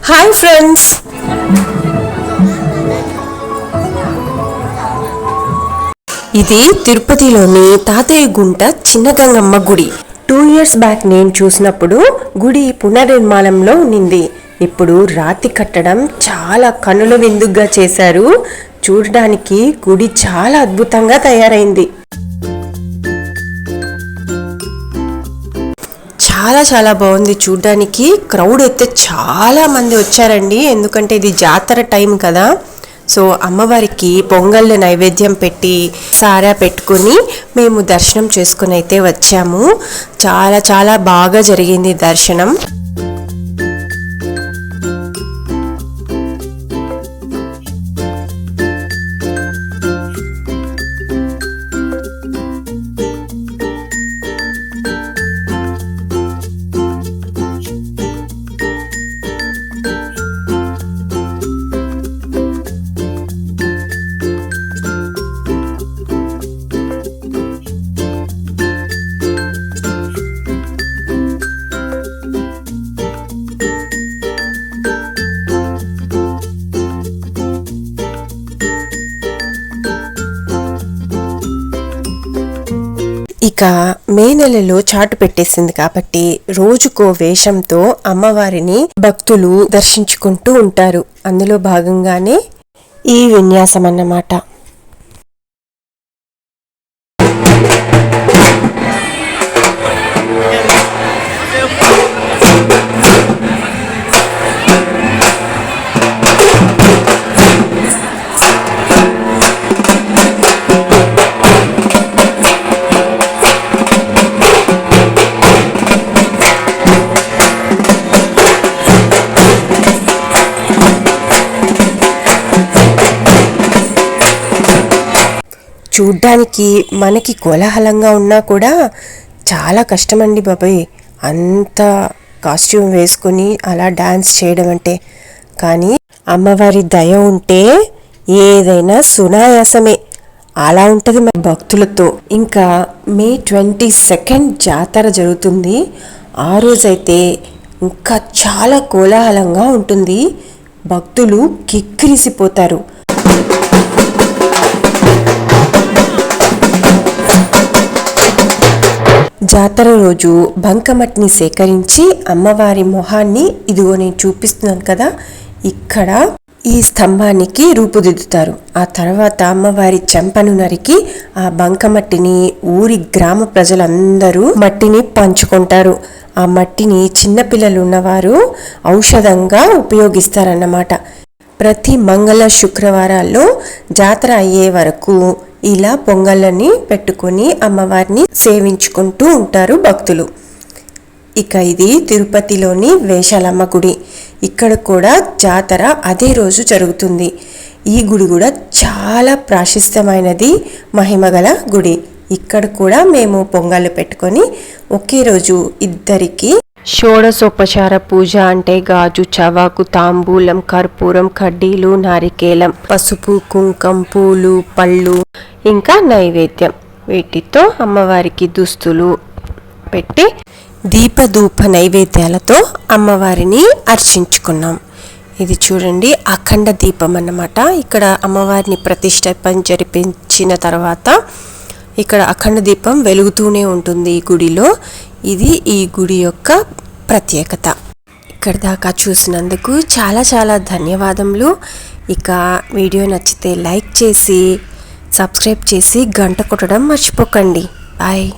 Hi friends, ఇది తిరుపతిలోని తాతయ్య గుంట చిన్న గంగమ్మ గుడి. 2 years బ్యాక్ నేను చూసినప్పుడు గుడి పునర్నిర్మాణంలో ఉన్నింది. ఇప్పుడు రాతి కట్టడం చాలా కనుల విందుగా చేశారు. చూడడానికి గుడి చాలా అద్భుతంగా తయారైంది. చాలా చాలా బాగుంది చూడడానికి. క్రౌడ్ అయితే చాలా మంది వచ్చారండి, ఎందుకంటే ఇది జాతర టైం కదా. సో అమ్మవారికి పొంగల్ నైవేద్యం పెట్టి సారా పెట్టుకుని మేము దర్శనం చేసుకుని అయితే వచ్చాము. చాలా చాలా బాగా జరిగింది దర్శనం. ఇక మే నెలలో చాటు పెట్టేసింది కాబట్టి రోజుకో వేషంతో అమ్మవారిని భక్తులు దర్శించుకుంటూ ఉంటారు. అందులో భాగంగానే ఈ విన్యాసం అన్నమాట. చూడ్డానికి మనకి కోలాహలంగా ఉన్నా కూడా చాలా కష్టమండి బాబాయ్, అంత కాస్ట్యూమ్ వేసుకొని అలా డాన్స్ చేయడం అంటే. కానీ అమ్మవారి దయ ఉంటే ఏదైనా సునాయాసమే, అలా ఉంటుంది మన భక్తులతో. ఇంకా May 22 జాతర జరుగుతుంది. ఆ రోజైతే ఇంకా చాలా కోలాహలంగా ఉంటుంది. భక్తులు కిక్కిరిసిపోతారు. జాతర రోజు బంకమట్టిని సేకరించి అమ్మవారి మొహాన్ని ఇదిగో నేను చూపిస్తున్నాను కదా, ఇక్కడ ఈ స్తంభానికి రూపుదిద్దుతారు. ఆ తర్వాత అమ్మవారి చెంపను నరికి ఆ బంకమట్టిని ఊరి గ్రామ ప్రజలందరూ మట్టిని పంచుకుంటారు. ఆ మట్టిని చిన్నపిల్లలు ఉన్నవారు ఔషధంగా ఉపయోగిస్తారన్నమాట. ప్రతి మంగళ శుక్రవారాల్లో జాతర అయ్యే వరకు ఇలా పొంగళ్ళని పెట్టుకొని అమ్మవారిని సేవించుకుంటూ ఉంటారు భక్తులు. ఇక ఇది తిరుపతిలోని వేషాలమ్మ గుడి. ఇక్కడ కూడా జాతర అదే రోజు జరుగుతుంది. ఈ గుడి కూడా చాలా ప్రాశస్త్యమైనది, మహిమగల గుడి. ఇక్కడ కూడా మేము పొంగళ్ళు పెట్టుకొని ఒకే రోజు ఇద్దరికి షోడశోపచార పూజ అంటే గాజు, చవాకు, తాంబూలం, కర్పూరం, కడ్డీలు, నారికేలం, పసుపు, కుంకం, పూలు, పళ్ళు, ఇంకా నైవేద్యం, వీటితో అమ్మవారికి దుస్తులు పెట్టి దీపధూప నైవేద్యాలతో అమ్మవారిని అర్చించుకున్నాం. ఇది చూడండి అఖండ దీపం అన్నమాట. ఇక్కడ అమ్మవారిని ప్రతిష్టాపన జరిపించిన తర్వాత ఇక్కడ అఖండ దీపం వెలుగుతూనే ఉంటుంది ఈ గుడిలో. ఇది ఈ గుడి యొక్క ప్రత్యేకత. ఇక్కడ దాకా చూసినందుకు చాలా చాలా ధన్యవాదములు. ఇక వీడియో నచ్చితే లైక్ చేసి సబ్స్క్రైబ్ చేసి గంట కొట్టడం మర్చిపోకండి. బాయ్.